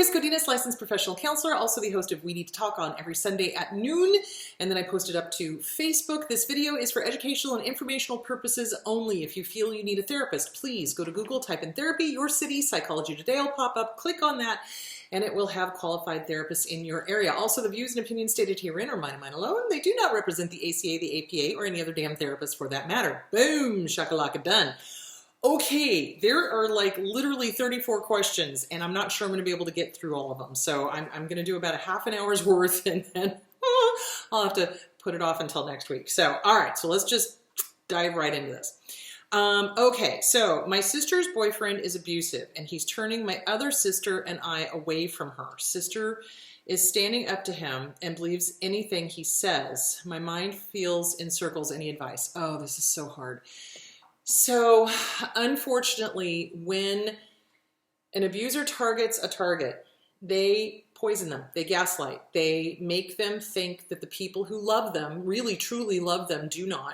Chris Godinez, licensed professional counselor, also the host of We Need to Talk on every Sunday at noon, and then I post it up to Facebook. This video is for educational and informational purposes only. If you feel you need a therapist, please go to Google, type in therapy, your city, Psychology Today will pop up, click on that, and it will have qualified therapists in your area. Also, the views and opinions stated herein are mine and mine alone. They do not represent the ACA, the APA, or any other damn therapist for that matter. Boom, shakalaka done. Okay, there are like literally 34 questions, and I'm not sure I'm going to be able to get through all of them. So I'm going to do about a half an hour's worth, and then I'll have to put it off until next week. So, all right, so let's just dive right into this. Okay, so my sister's boyfriend is abusive, and he's turning my other sister and I away from her. Sister is standing up to him and believes anything he says. My mind feels in circles. Any advice? Oh, this is so hard. So, unfortunately, when an abuser targets a target, they poison them, they gaslight, they make them think that the people who love them, really truly love them, do not,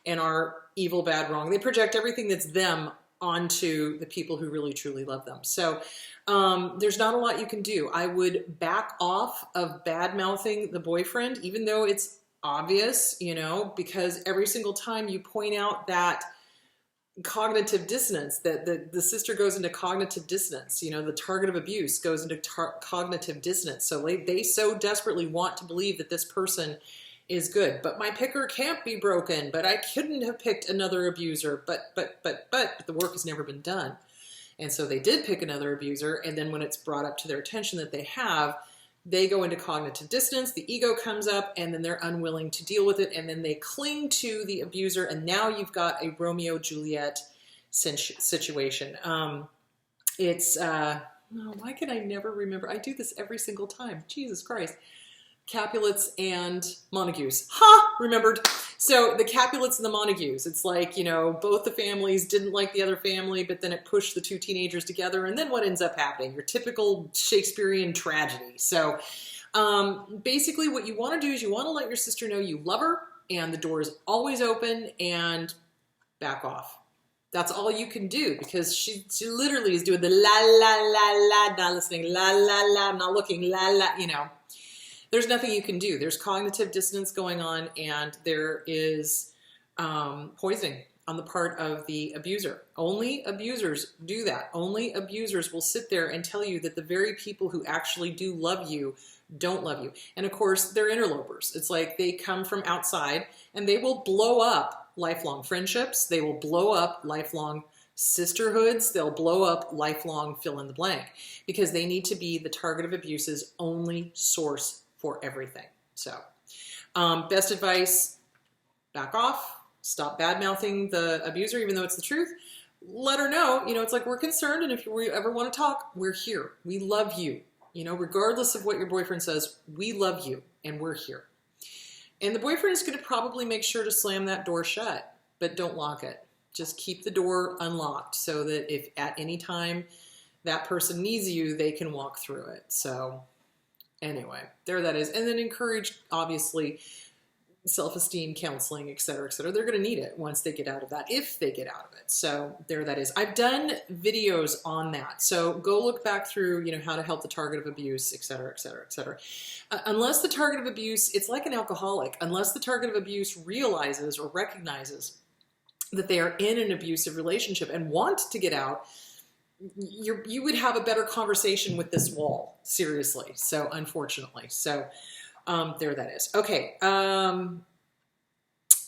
and are evil, bad, wrong. They project everything that's them onto the people who really truly love them. So there's not a lot you can do. I would back off of bad-mouthing the boyfriend, even though it's obvious, you know, because every single time you point out that cognitive dissonance, that the sister goes into cognitive dissonance, you know, the target of abuse goes into cognitive dissonance. So they so desperately want to believe that this person is good. But my picker can't be broken, but I couldn't have picked another abuser, but the work has never been done. And so they did pick another abuser, and then when it's brought up to their attention that they have, they go into cognitive dissonance, the ego comes up, and then they're unwilling to deal with it, and then they cling to the abuser, and now you've got a Romeo-Juliet situation. Oh, why can I never remember? I do this every single time. Jesus Christ. Capulets and Montagues. Ha! Remembered. So the Capulets and the Montagues, it's like, you know, both the families didn't like the other family, but then it pushed the two teenagers together, and then what ends up happening? Your typical Shakespearean tragedy. So basically what you want to do is you want to let your sister know you love her, and the door is always open, and back off. That's all you can do, because she literally is doing the la, la, la, la, not listening, la, la, la, not looking, la, la, you know. There's nothing you can do. There's cognitive dissonance going on, and there is poisoning on the part of the abuser. Only abusers do that. Only abusers will sit there and tell you that the very people who actually do love you don't love you. And of course, they're interlopers. It's like they come from outside, and they will blow up lifelong friendships. They will blow up lifelong sisterhoods. They'll blow up lifelong fill in the blank, because they need to be the target of abuse's only source for everything. So best advice, back off, stop bad-mouthing the abuser, even though it's the truth. Let her know, you know, it's like, we're concerned, and if you ever want to talk, we're here. We love you. You know, regardless of what your boyfriend says, we love you, and we're here. And the boyfriend is going to probably make sure to slam that door shut, but don't lock it. Just keep the door unlocked so that if at any time that person needs you, they can walk through it. So anyway, there that is. And then encourage, obviously, self-esteem, counseling, et cetera, et cetera. They're going to need it once they get out of that, if they get out of it. So there that is. I've done videos on that. So go look back through, you know, how to help the target of abuse, et cetera, et cetera, et cetera. Unless the target of abuse, it's like an alcoholic. Unless the target of abuse realizes or recognizes that they are in an abusive relationship and want to get out, you would have a better conversation with this wall, seriously. So unfortunately, so there that is. Okay.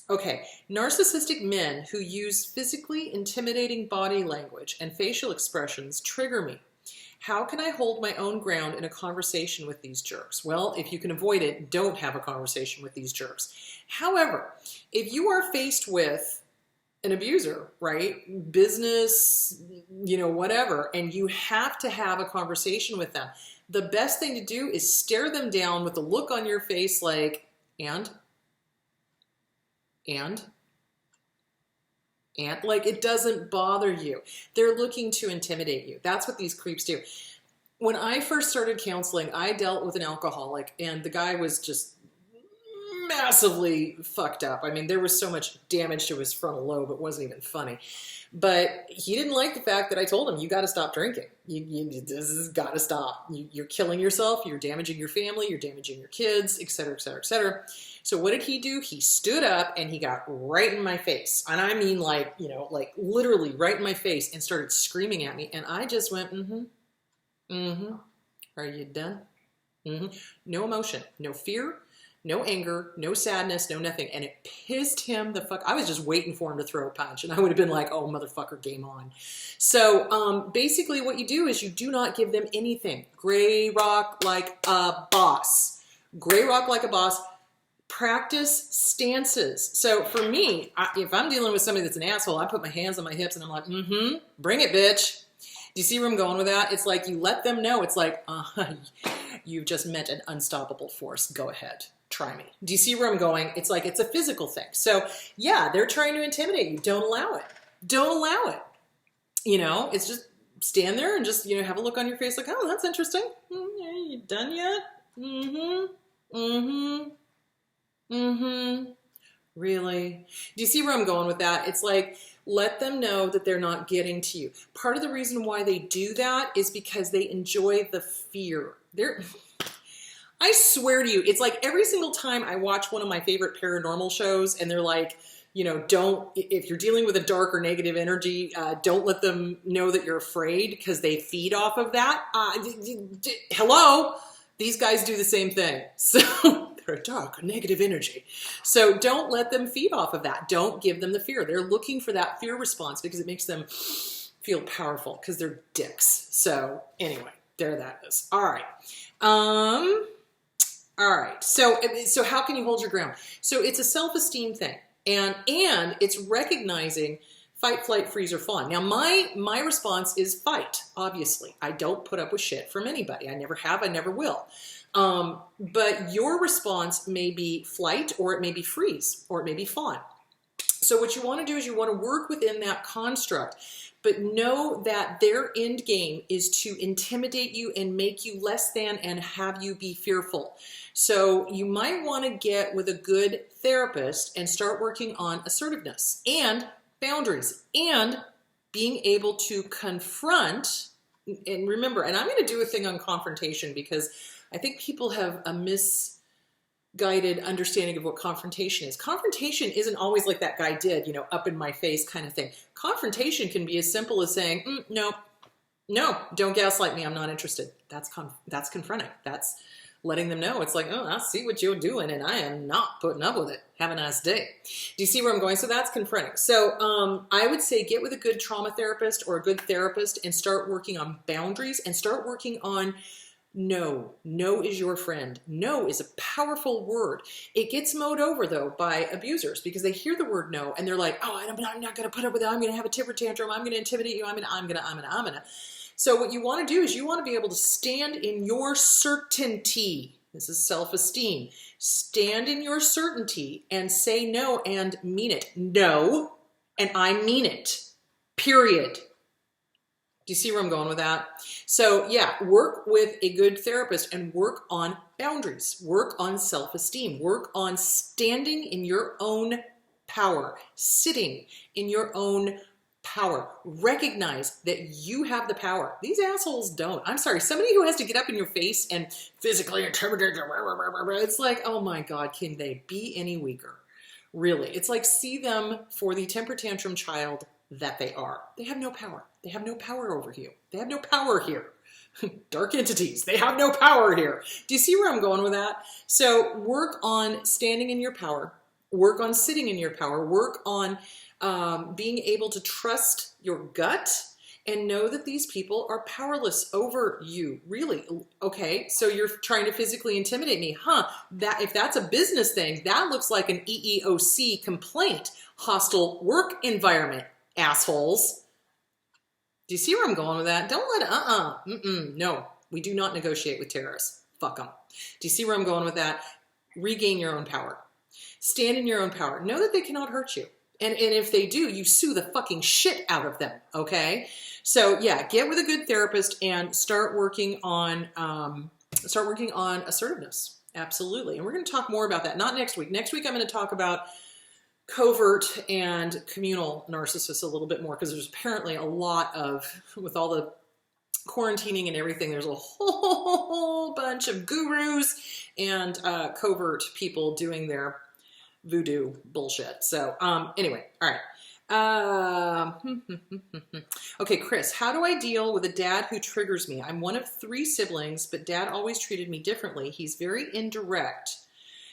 Okay. Narcissistic men who use physically intimidating body language and facial expressions trigger me. How can I hold my own ground in a conversation with these jerks? Well, if you can avoid it, don't have a conversation with these jerks. However, if you are faced with an abuser, right? Business, you know, whatever, and you have to have a conversation with them, the best thing to do is stare them down with a look on your face like, and like it doesn't bother you. They're looking to intimidate you. That's what these creeps do. When I first started counseling, I dealt with an alcoholic, and the guy was just massively fucked up. I mean, there was so much damage to his frontal lobe, it wasn't even funny. But he didn't like the fact that I told him, you got to stop drinking. This has got to stop. You're killing yourself. You're damaging your family. You're damaging your kids, et cetera, et cetera, et cetera. So what did he do? He stood up and he got right in my face. And I mean, like, you know, like literally right in my face and started screaming at me. And I just went, Are you done? No emotion, no fear, no anger, no sadness, no nothing. And it pissed him the fuck. I was just waiting for him to throw a punch. And I would have been like, oh, motherfucker, game on. So basically what you do is you do not give them anything. Gray rock like a boss. Gray rock like a boss. Practice stances. So for me, if I'm dealing with somebody that's an asshole, I put my hands on my hips and I'm like, bring it, bitch. Do you see where I'm going with that? It's like you let them know. It's like, you've just met an unstoppable force. Go ahead. Try me. Do you see where I'm going? It's like it's a physical thing. So yeah, they're trying to intimidate you. Don't allow it. Don't allow it. You know, it's just stand there and just, you know, have a look on your face like, oh, that's interesting. Are you done yet? Really? Do you see where I'm going with that? It's like, let them know that they're not getting to you. Part of the reason why they do that is because they enjoy the fear. I swear to you, it's like every single time I watch one of my favorite paranormal shows and they're like, you know, if you're dealing with a dark or negative energy, don't let them know that you're afraid because they feed off of that. Hello? These guys do the same thing. So they're a dark or negative energy. So don't let them feed off of that. Don't give them the fear. They're looking for that fear response because it makes them feel powerful because they're dicks. So anyway, there that is. All right. All right. So how can you hold your ground? So it's a self-esteem thing. And it's recognizing fight, flight, freeze, or fawn. Now, my response is fight, obviously. I don't put up with shit from anybody. I never have, I never will. But your response may be flight, or it may be freeze, or it may be fawn. So what you want to do is you want to work within that construct, but know that their end game is to intimidate you and make you less than and have you be fearful. So you might want to get with a good therapist and start working on assertiveness and boundaries and being able to confront. And remember, and I'm going to do a thing on confrontation because I think people have a misguided understanding of what confrontation is. Confrontation isn't always like that guy did, you know, up in my face kind of thing. Confrontation can be as simple as saying, no, don't gaslight me. I'm not interested. That's confronting. That's letting them know. It's like, oh, I see what you're doing and I am not putting up with it. Have a nice day. Do you see where I'm going? So that's confronting. So I would say get with a good trauma therapist or a good therapist and start working on boundaries and start working on no. No is your friend. No is a powerful word. It gets mowed over though by abusers because they hear the word no and they're like, oh, I'm not going to put up with it. I'm going to have a temper tantrum. I'm going to intimidate you. I'm going to. So what you want to do is you want to be able to stand in your certainty. This is self-esteem. Stand in your certainty and say no and mean it. No, and I mean it. Period. Do you see where I'm going with that? So yeah, work with a good therapist and work on boundaries. Work on self-esteem. Work on standing in your own power. Sitting in your own power. Recognize that you have the power. These assholes don't. I'm sorry. Somebody who has to get up in your face and physically intimidate you. It's like, oh my God, can they be any weaker? Really. It's like see them for the temper tantrum child that they are. They have no power. They have no power over you. They have no power here. Dark entities. They have no power here. Do you see where I'm going with that? So work on standing in your power. Work on sitting in your power. Work on being able to trust your gut and know that these people are powerless over you. Really? Okay, so you're trying to physically intimidate me. If that's a business thing, that looks like an EEOC complaint. Hostile work environment, assholes. Do you see where I'm going with that? Don't let, no, we do not negotiate with terrorists. Fuck them. Do you see where I'm going with that? Regain your own power. Stand in your own power. Know that they cannot hurt you. And if they do, you sue the fucking shit out of them, okay? So yeah, get with a good therapist and start working on assertiveness. Absolutely. And we're going to talk more about that. Not next week. Next week, I'm going to talk about covert and communal narcissists a little bit more, because there's apparently a lot of, with all the quarantining and everything, there's a whole bunch of gurus and covert people doing their voodoo bullshit. So anyway, all right. Okay, Chris, how do I deal with a dad who triggers me? I'm one of 3 siblings, but dad always treated me differently. He's very indirect,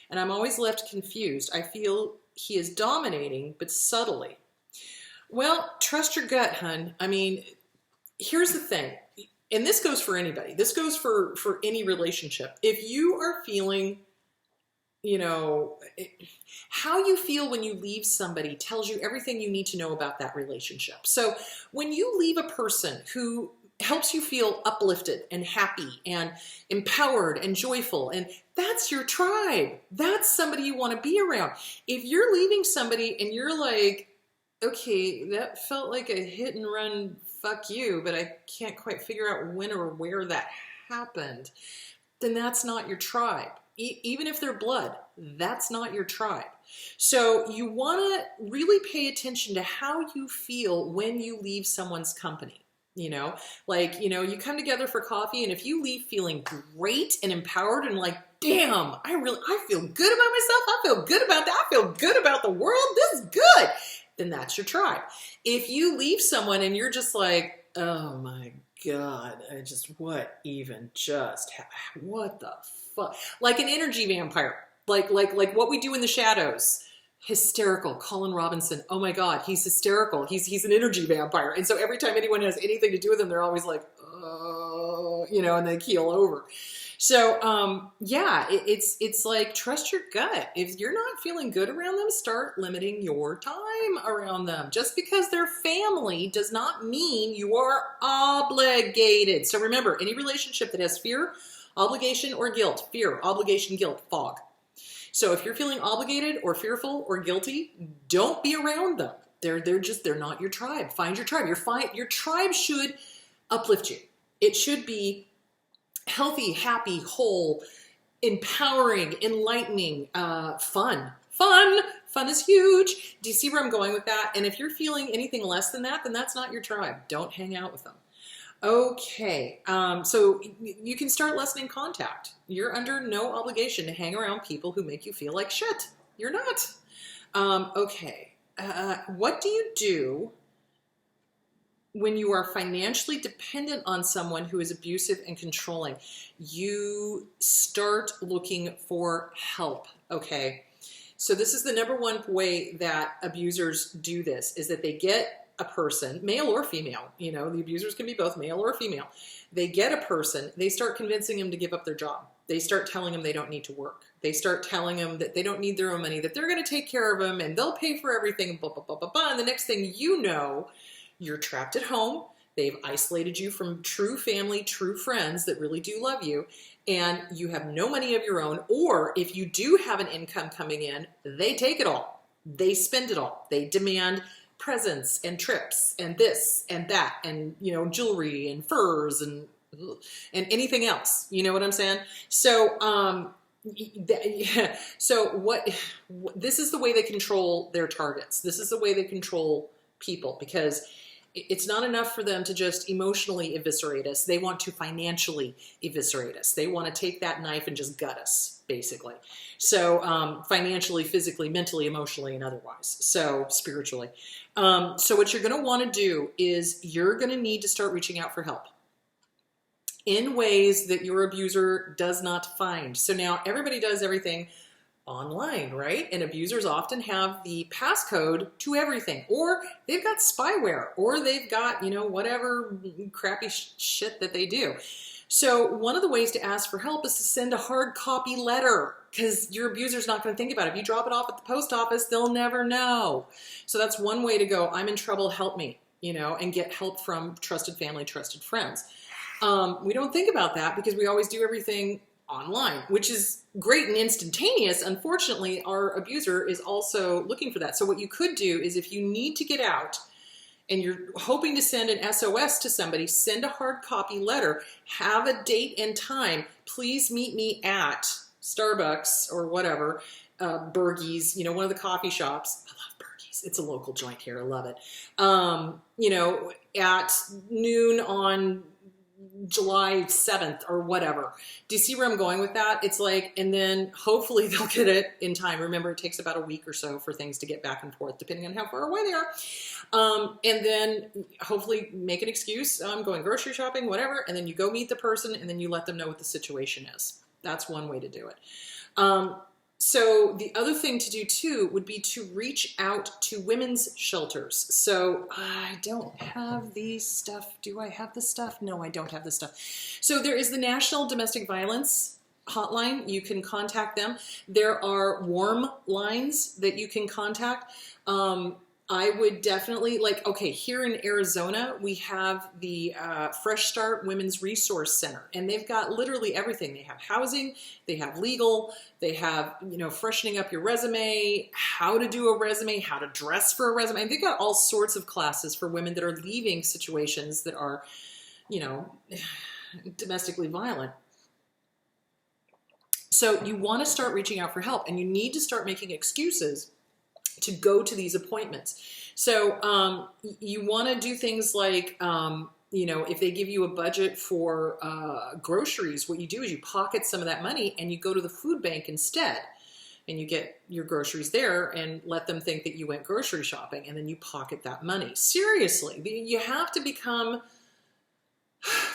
and I'm always left confused. I feel he is dominating, but subtly. Well, trust your gut, hun. I mean, here's the thing, and this goes for anybody. This goes for any relationship. If you are feeling, you know, how you feel when you leave somebody tells you everything you need to know about that relationship. So when you leave a person who helps you feel uplifted and happy and empowered and joyful, and that's your tribe. That's somebody you want to be around. If you're leaving somebody and you're like, okay, that felt like a hit and run, fuck you, but I can't quite figure out when or where that happened, then that's not your tribe. Even if they're blood, that's not your tribe. So you want to really pay attention to how you feel when you leave someone's company. You know, like, you know, you come together for coffee, and if you leave feeling great and empowered and like, damn, I feel good about myself. I feel good about that. I feel good about the world. This is good. Then that's your tribe. If you leave someone and you're just like, oh my God, what the fuck? Like an energy vampire, like what we do in the shadows. Hysterical. Colin Robinson. Oh my God, he's hysterical. He's an energy vampire. And so every time anyone has anything to do with him, they're always like, you know, and they keel over. So, yeah, it's like, trust your gut. If you're not feeling good around them, start limiting your time around them. Just because they're family does not mean you are obligated. So remember, any relationship that has fear, obligation, or guilt, fear, obligation, guilt, fog. So if you're feeling obligated or fearful or guilty, don't be around them. They're not your tribe. Find your tribe. Your tribe should uplift you. It should be healthy, happy, whole, empowering, enlightening, fun. Fun is huge. Do you see where I'm going with that? And if you're feeling anything less than that, then that's not your tribe. Don't hang out with them. Okay, so you can start lessening contact. You're under no obligation to hang around people who make you feel like shit. You're not. Okay, what do you do when you are financially dependent on someone who is abusive and controlling? You start looking for help, okay? So this is the #1 way that abusers do this, is that they get a person, male or female, you know, the abusers can be both male or female. They get a person, they start convincing him to give up their job. They start telling them they don't need to work. They start telling them that they don't need their own money, that they're going to take care of them and they'll pay for everything, blah, blah, blah, blah, blah. And the next thing you know, you're trapped at home. They've isolated you from true family, true friends that really do love you, and you have no money of your own. Or if you do have an income coming in, they take it all. They spend it all. They demand presents and trips and this and that and, you know, jewelry and furs and anything else. You know what I'm saying? So, this is the way they control their targets. This is the way they control people, because it's not enough for them to just emotionally eviscerate us. They want to financially eviscerate us. They want to take that knife and just gut us, basically. So financially, physically, mentally, emotionally, and otherwise. So spiritually. So what you're going to want to do is you're going to need to start reaching out for help in ways that your abuser does not find. So now everybody does everything online, right? And abusers often have the passcode to everything, or they've got spyware, or they've got, you know, whatever crappy shit that they do. So one of the ways to ask for help is to send a hard copy letter, because your abuser's not going to think about it. If you drop it off at the post office, they'll never know. So that's one way to go. I'm in trouble, help me, you know, and get help from trusted family, trusted friends. We don't think about that because we always do everything online, which is great and instantaneous. Unfortunately, our abuser is also looking for that. So what you could do is, if you need to get out and you're hoping to send an SOS to somebody, send a hard copy letter, have a date and time. Please meet me at Starbucks or whatever, Bergie's, you know, one of the coffee shops. I love Bergie's. It's a local joint here. I love it. You know, at noon on July 7th or whatever. Do you see where I'm going with that? It's like, and then hopefully they'll get it in time. Remember, it takes about a week or so for things to get back and forth, depending on how far away they are. And then hopefully make an excuse. I'm going grocery shopping, whatever. And then you go meet the person and then you let them know what the situation is. That's one way to do it. So the other thing to do too would be to reach out to women's shelters. So I don't have the stuff. Do I have the stuff? No, I don't have the stuff. So there is the National Domestic Violence Hotline. You can contact them. There are warm lines that you can contact. I would definitely, like, okay, here in Arizona, we have the Fresh Start Women's Resource Center, and they've got literally everything. They have housing, they have legal, they have, you know, freshening up your resume, how to do a resume, how to dress for a resume. And they've got all sorts of classes for women that are leaving situations that are, you know, domestically violent. So you want to start reaching out for help, and you need to start making excuses to go to these appointments. So you want to do things like, you know, if they give you a budget for groceries, what you do is you pocket some of that money and you go to the food bank instead. And you get your groceries there and let them think that you went grocery shopping, and then you pocket that money. Seriously, you have to become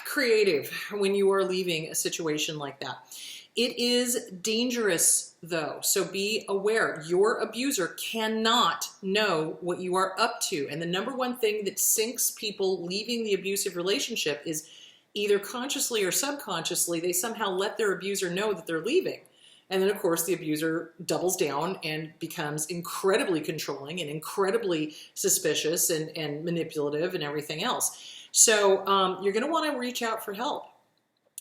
creative when you are leaving a situation like that. It is dangerous though, so be aware. Your abuser cannot know what you are up to. And the number one thing that sinks people leaving the abusive relationship is either consciously or subconsciously, they somehow let their abuser know that they're leaving. And then of course the abuser doubles down and becomes incredibly controlling and incredibly suspicious and manipulative and everything else. So you're gonna wanna reach out for help.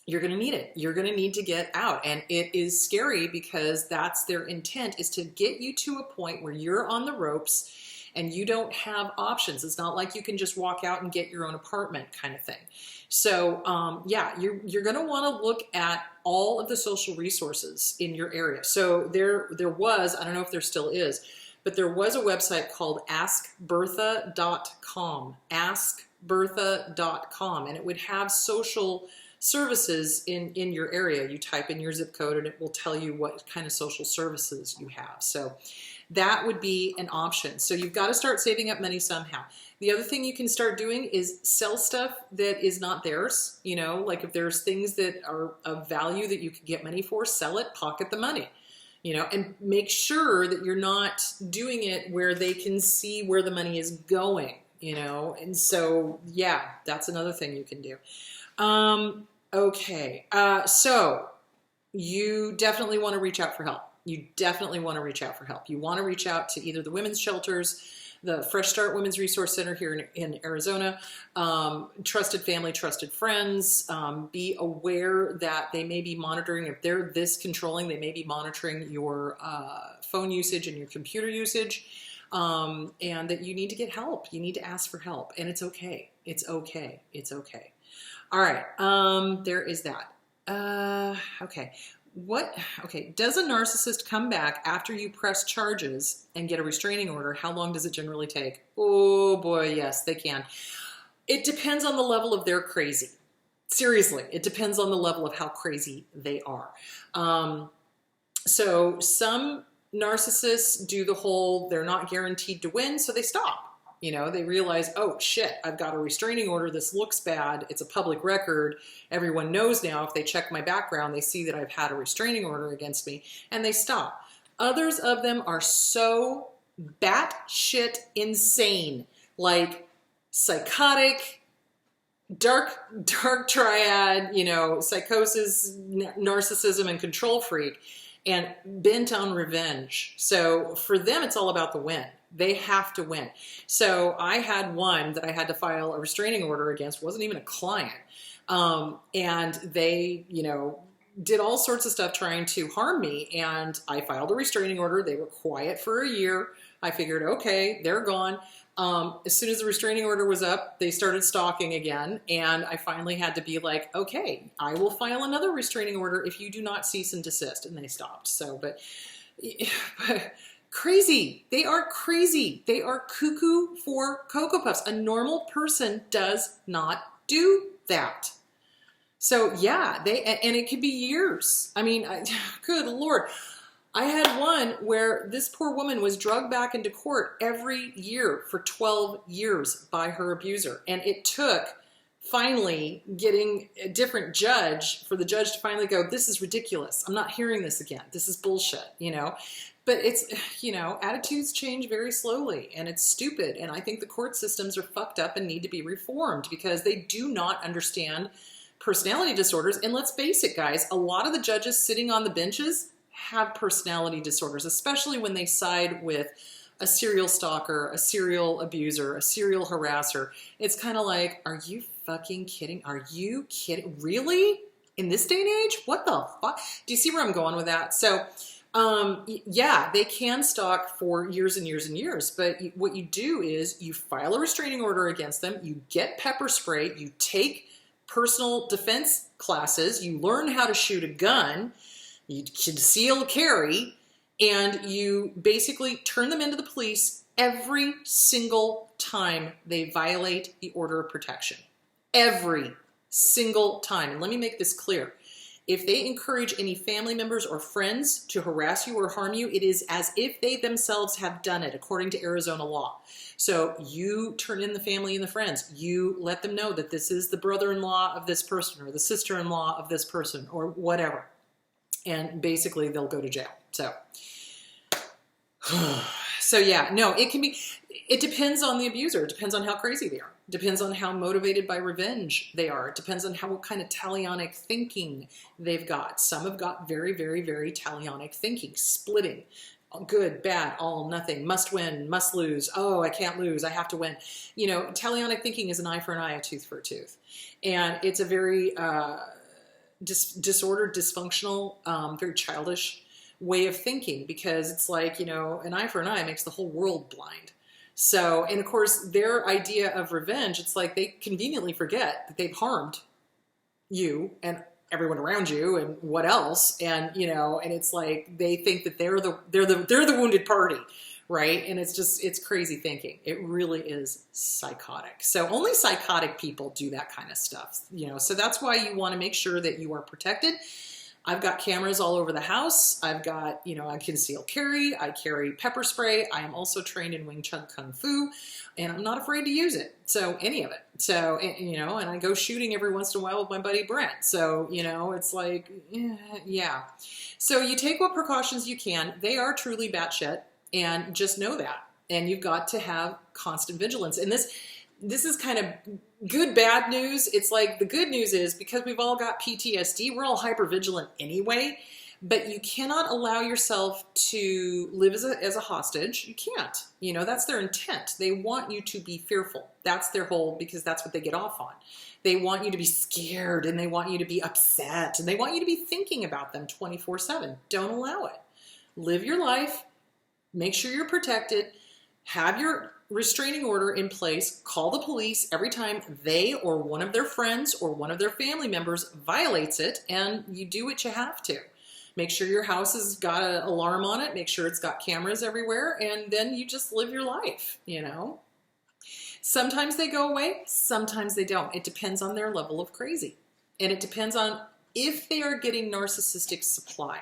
You're going to need it. You're going to need to get out. And it is scary because that's their intent, is to get you to a point where you're on the ropes and you don't have options. It's not like you can just walk out and get your own apartment kind of thing. So yeah, you're going to want to look at all of the social resources in your area. So there was, I don't know if there still is, but there was a website called askbertha.com, askbertha.com, and it would have social services in your area. You type in your zip code and it will tell you what kind of social services you have. So that would be an option. So you've got to start saving up money somehow. The other thing you can start doing is sell stuff that is not theirs. You know, like if there's things that are of value that you can get money for, sell it, pocket the money. You know, and make sure that you're not doing it where they can see where the money is going, you know. And so, yeah, that's another thing you can do. Okay, so you definitely want to reach out for help. You definitely want to reach out for help. You want to reach out to either the women's shelters, the Fresh Start Women's Resource Center here in Arizona, trusted family, trusted friends. Be aware that they may be monitoring, if they're this controlling, they may be monitoring your phone usage and your computer usage, and that you need to get help. You need to ask for help, and it's okay. It's okay. It's okay. All right, there is that. Okay. Okay, does a narcissist come back after you press charges and get a restraining order? How long does it generally take? Oh boy, yes, they can. It depends on the level of their crazy. Seriously, it depends on the level of how crazy they are. So some narcissists do the whole, they're not guaranteed to win, so they stop. You know, they realize, oh shit, I've got a restraining order. This looks bad. It's a public record. Everyone knows now. If they check my background, they see that I've had a restraining order against me, and they stop. Others of them are so batshit insane, like psychotic, dark triad, you know, psychosis, narcissism, and control freak, and bent on revenge. So for them, it's all about the win. They have to win. So I had one that I had to file a restraining order against, wasn't even a client. And they, you know, did all sorts of stuff trying to harm me. And I filed a restraining order. They were quiet for a year. I figured, okay, they're gone. As soon as the restraining order was up, they started stalking again. And I finally had to be like, okay, I will file another restraining order if you do not cease and desist. And they stopped. So, but crazy. They are crazy. They are cuckoo for Cocoa Puffs. A normal person does not do that. So yeah, and it could be years. I mean, good Lord. I had one where this poor woman was drugged back into court every year for 12 years by her abuser. And it took finally getting a different judge for the judge to finally go, this is ridiculous. I'm not hearing this again. This is bullshit, you know? But it's, you know, attitudes change very slowly and it's stupid. And I think the court systems are fucked up and need to be reformed because they do not understand personality disorders. And let's face it, guys, a lot of the judges sitting on the benches have personality disorders, especially when they side with a serial stalker, a serial abuser, a serial harasser. It's kind of like, are you fucking kidding? Are you kidding? Really? In this day and age? What the fuck? Do you see where I'm going with that? So, yeah, they can stalk for years and years and years, but what you do is you file a restraining order against them, you get pepper spray, you take personal defense classes, you learn how to shoot a gun, you conceal carry, and you basically turn them into the police every single time they violate the order of protection. Every single time. And let me make this clear. If they encourage any family members or friends to harass you or harm you, it is as if they themselves have done it, according to Arizona law. So you turn in the family and the friends. You let them know that this is the brother-in-law of this person or the sister-in-law of this person or whatever. And basically they'll go to jail. So yeah, no, it depends on the abuser. It depends on how crazy they are. It depends on how motivated by revenge they are. It depends on what kind of talionic thinking they've got. Some have got very, very, very talionic thinking, splitting, good, bad, all, nothing, must win, must lose. Oh, I can't lose. I have to win. You know, talionic thinking is an eye for an eye, a tooth for a tooth. And it's a very disordered, dysfunctional, very childish way of thinking, because it's like, you know, an eye for an eye makes the whole world blind. So, and of course, their idea of revenge, it's like they conveniently forget that they've harmed you and everyone around you and what else, and you know, and it's like they think that they're the wounded party, right? And it's crazy thinking. It really is psychotic. So only psychotic people do that kind of stuff, you know. So that's why you want to make sure that you are protected. I've got cameras all over the house. I've got, you know, I conceal carry. I carry pepper spray. I am also trained in Wing Chun Kung Fu, and I'm not afraid to use it. So any of it. So, you know, and I go shooting every once in a while with my buddy Brent. So, you know, it's like, yeah. So you take what precautions you can. They are truly batshit, and just know that. And you've got to have constant vigilance. And this is kind of good, bad news. It's like the good news is because we've all got PTSD, we're all hypervigilant anyway, but you cannot allow yourself to live as a hostage. You can't. You know, that's their intent. They want you to be fearful. That's their whole, because that's what they get off on. They want you to be scared, and they want you to be upset, and they want you to be thinking about them 24/7. Don't allow it. Live your life. Make sure you're protected. Have your restraining order in place. Call the police every time they or one of their friends or one of their family members violates it, and you do what you have to. Make sure your house has got an alarm on it. Make sure it's got cameras everywhere, and then you just live your life, you know. Sometimes they go away, sometimes they don't. It depends on their level of crazy, and it depends on if they are getting narcissistic supply.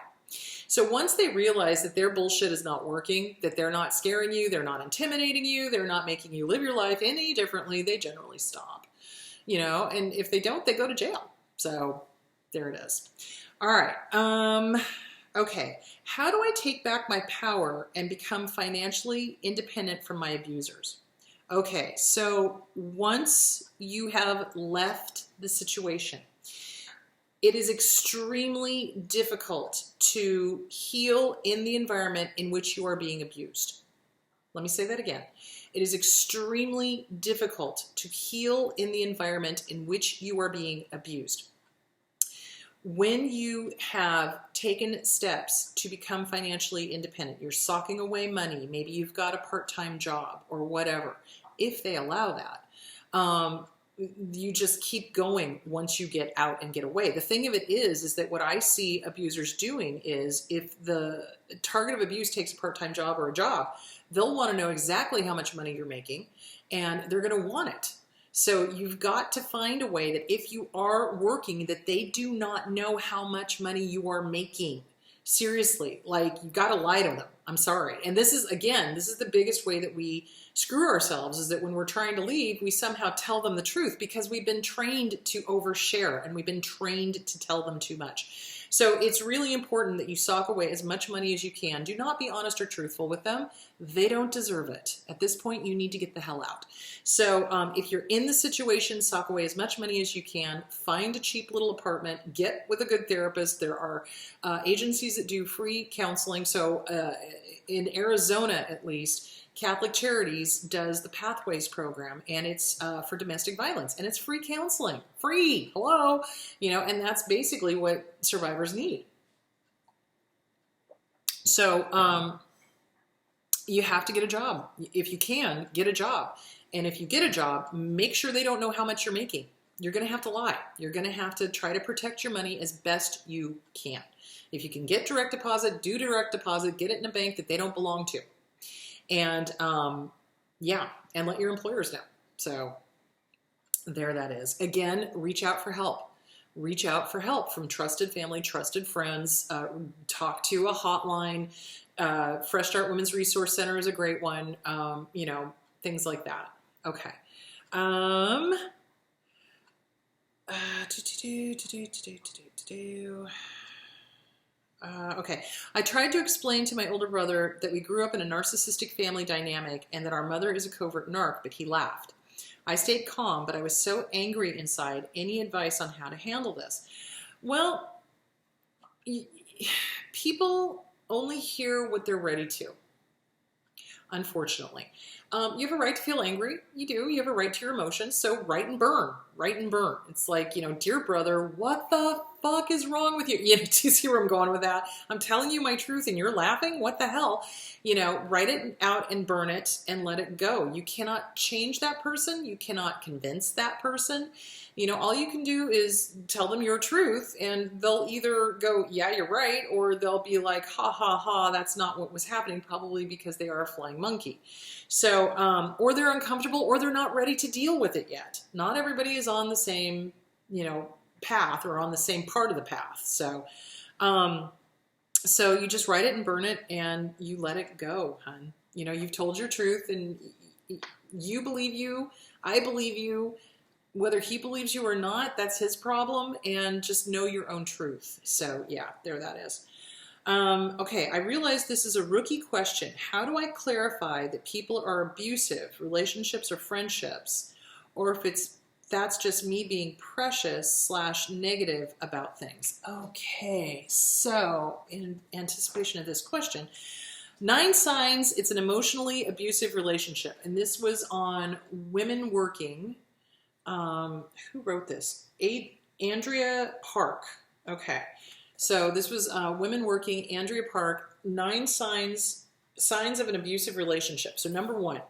So once they realize that their bullshit is not working, that they're not scaring you, they're not intimidating you, they're not making you live your life any differently, they generally stop. You know, and if they don't, they go to jail. So there it is. All right. Okay. How do I take back my power and become financially independent from my abusers? Okay. So once you have left the situation, it is extremely difficult to heal in the environment in which you are being abused. Let me say that again. It is extremely difficult to heal in the environment in which you are being abused. When you have taken steps to become financially independent, you're socking away money, maybe you've got a part-time job or whatever, if they allow that. You just keep going once you get out and get away. The thing of it is that what I see abusers doing is, if the target of abuse takes a part-time job or a job, they'll want to know exactly how much money you're making, and they're going to want it. So you've got to find a way that if you are working, that they do not know how much money you are making. Seriously, like, you got to lie to them. I'm sorry. And this is, again, this is the biggest way that we screw ourselves, is that when we're trying to leave, we somehow tell them the truth because we've been trained to overshare and we've been trained to tell them too much. So it's really important that you sock away as much money as you can. Do not be honest or truthful with them. They don't deserve it. At this point, you need to get the hell out. So if you're in the situation, sock away as much money as you can. Find a cheap little apartment. Get with a good therapist. There are agencies that do free counseling. So in Arizona, at least, Catholic Charities does the Pathways program, and it's for domestic violence, and it's free counseling, free, hello, you know, and that's basically what survivors need. So you have to get a job. If you can, get a job. And if you get a job, make sure they don't know how much you're making. You're going to have to lie. You're going to have to try to protect your money as best you can. If you can get direct deposit, do direct deposit, get it in a bank that they don't belong to. And yeah, and let your employers know. So there that is. Again, reach out for help. Reach out for help from trusted family, trusted friends. Talk to a hotline. Fresh Start Women's Resource Center is a great one. You know, things like that. Okay. Okay. I tried to explain to my older brother that we grew up in a narcissistic family dynamic and that our mother is a covert narc, but he laughed. I stayed calm, but I was so angry inside. Any advice on how to handle this? Well, people only hear what they're ready to, unfortunately. You have a right to feel angry. You do. You have a right to your emotions. So write and burn. Write and burn. It's like, you know, dear brother, what the fuck is wrong with you? You know, do you see where I'm going with that? I'm telling you my truth and you're laughing? What the hell? You know, write it out and burn it and let it go. You cannot change that person. You cannot convince that person. You know, all you can do is tell them your truth, and they'll either go, yeah, you're right, or they'll be like, ha, ha, ha, that's not what was happening, probably because they are a flying monkey. So, or they're uncomfortable, or they're not ready to deal with it yet. Not everybody is on the same, you know, path or on the same part of the path. So, so you just write it and burn it, and you let it go, hun. You know, you've told your truth, and you believe you, I believe you. Whether he believes you or not, that's his problem, and just know your own truth. So yeah, there that is. Okay, I realize this is a rookie question. How do I clarify that people are abusive, relationships or friendships, or if that's just me being precious / negative about things? Okay, so in anticipation of this question, 9 signs it's an emotionally abusive relationship, and this was on Women Working. Who wrote this? Andrea Park. Okay. So this was Women Working, Andrea Park, 9 signs of an abusive relationship. So number 1,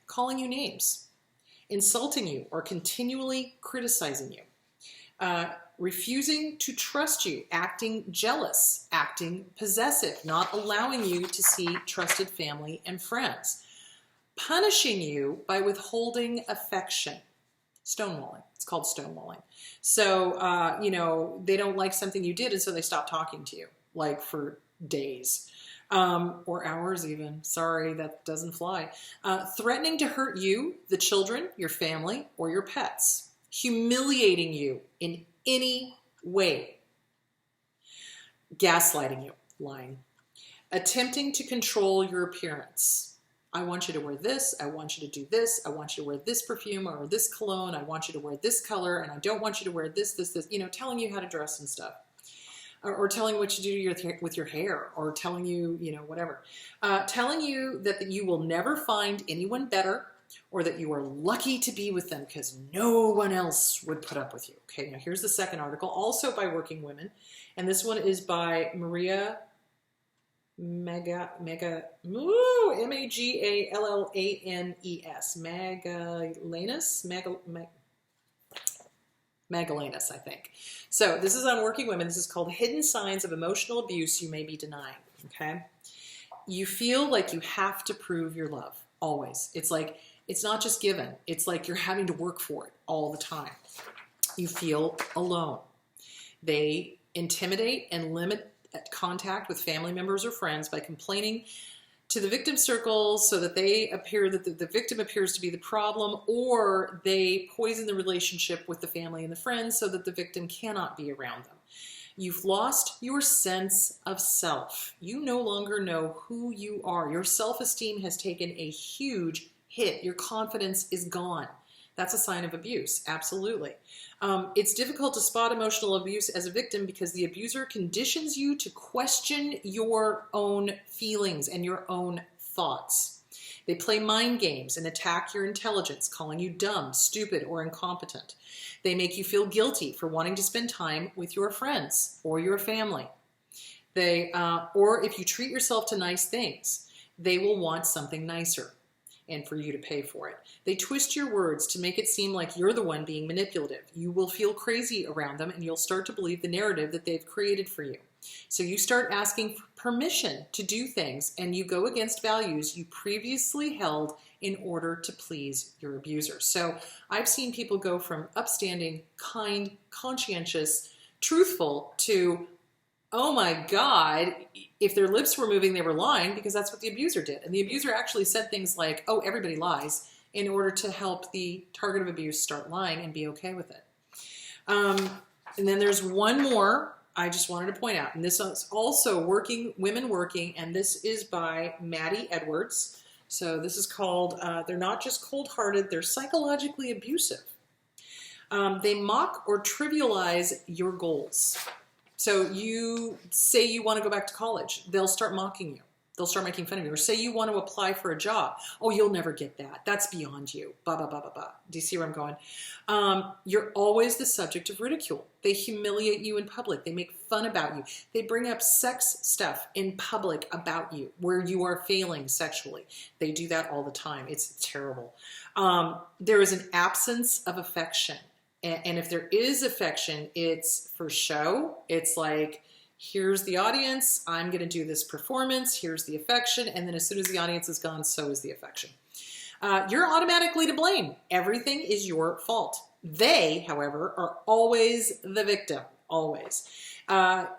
calling you names, insulting you or continually criticizing you, refusing to trust you, acting jealous, acting possessive, not allowing you to see trusted family and friends, punishing you by withholding affection. Stonewalling. It's called stonewalling. So, you know, they don't like something you did, and so they stop talking to you, like for days or hours even. Sorry, that doesn't fly. Threatening to hurt you, the children, your family, or your pets. Humiliating you in any way. Gaslighting you, lying. Attempting to control your appearance. I want you to wear this, I want you to do this, I want you to wear this perfume or this cologne, I want you to wear this color, and I don't want you to wear this, you know, telling you how to dress and stuff. Or telling you what to do with your hair, or telling you, you know, whatever. Telling you that you will never find anyone better, or that you are lucky to be with them because no one else would put up with you. Okay, now here's the second article, also by Working Women, and this one is by Maria Magallanes, Magellanes, I think. So this is on working women. This is called Hidden Signs of Emotional Abuse You May Be Denying, okay? You feel like you have to prove your love, always. It's like, it's not just given. It's like you're having to work for it all the time. You feel alone. They intimidate and limit contact with family members or friends by complaining to the victim circles so that they appear that the victim appears to be the problem, or they poison the relationship with the family and the friends so that the victim cannot be around them. You've lost your sense of self. You no longer know who you are. Your self-esteem has taken a huge hit. Your confidence is gone. That's a sign of abuse, absolutely. It's difficult to spot emotional abuse as a victim because the abuser conditions you to question your own feelings and your own thoughts. They play mind games and attack your intelligence, calling you dumb, stupid, or incompetent. They make you feel guilty for wanting to spend time with your friends or your family. Or if you treat yourself to nice things, they will want something nicer and for you to pay for it. They twist your words to make it seem like you're the one being manipulative. You will feel crazy around them and you'll start to believe the narrative that they've created for you. So you start asking for permission to do things and you go against values you previously held in order to please your abuser. So I've seen people go from upstanding, kind, conscientious, truthful to, oh my God, if their lips were moving, they were lying, because that's what the abuser did. And the abuser actually said things like, oh, everybody lies, in order to help the target of abuse start lying and be okay with it. And then there's one more I just wanted to point out, and this is also Women Working, and this is by Maddie Edwards. So this is called, They're Not Just Cold-Hearted, They're Psychologically Abusive. They mock or trivialize your goals. So you say you want to go back to college, they'll start mocking you. They'll start making fun of you. Or say you want to apply for a job. Oh, you'll never get that. That's beyond you. Blah, blah, blah, blah, blah. Do you see where I'm going? You're always the subject of ridicule. They humiliate you in public. They make fun about you. They bring up sex stuff in public about you, where you are failing sexually. They do that all the time. It's terrible. There is an absence of affection. And if there is affection, it's for show. It's like, here's the audience, I'm going to do this performance, here's the affection, and then as soon as the audience is gone, so is the affection. You're automatically to blame. Everything is your fault. They, however, are always the victim, always.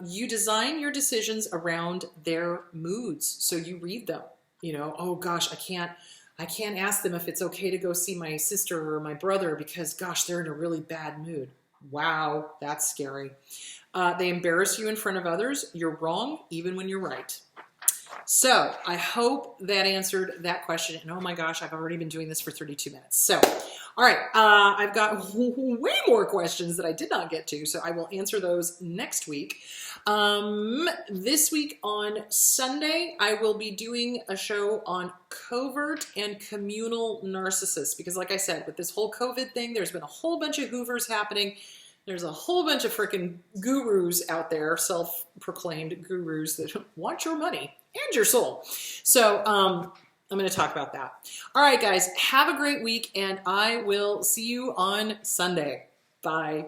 You design your decisions around their moods, so you read them. You know, oh gosh, I can't ask them if it's okay to go see my sister or my brother because, gosh, they're in a really bad mood. Wow, that's scary. They embarrass you in front of others. You're wrong, even when you're right. So I hope that answered that question. And oh my gosh, I've already been doing this for 32 minutes. So, all right, I've got way more questions that I did not get to, so I will answer those next week. This week on Sunday, I will be doing a show on covert and communal narcissists, because like I said, with this whole COVID thing, there's been a whole bunch of Hoovers happening. There's a whole bunch of freaking gurus out there, self-proclaimed gurus that want your money and your soul. So I'm going to talk about that. All right, guys, have a great week, and I will see you on Sunday. Bye.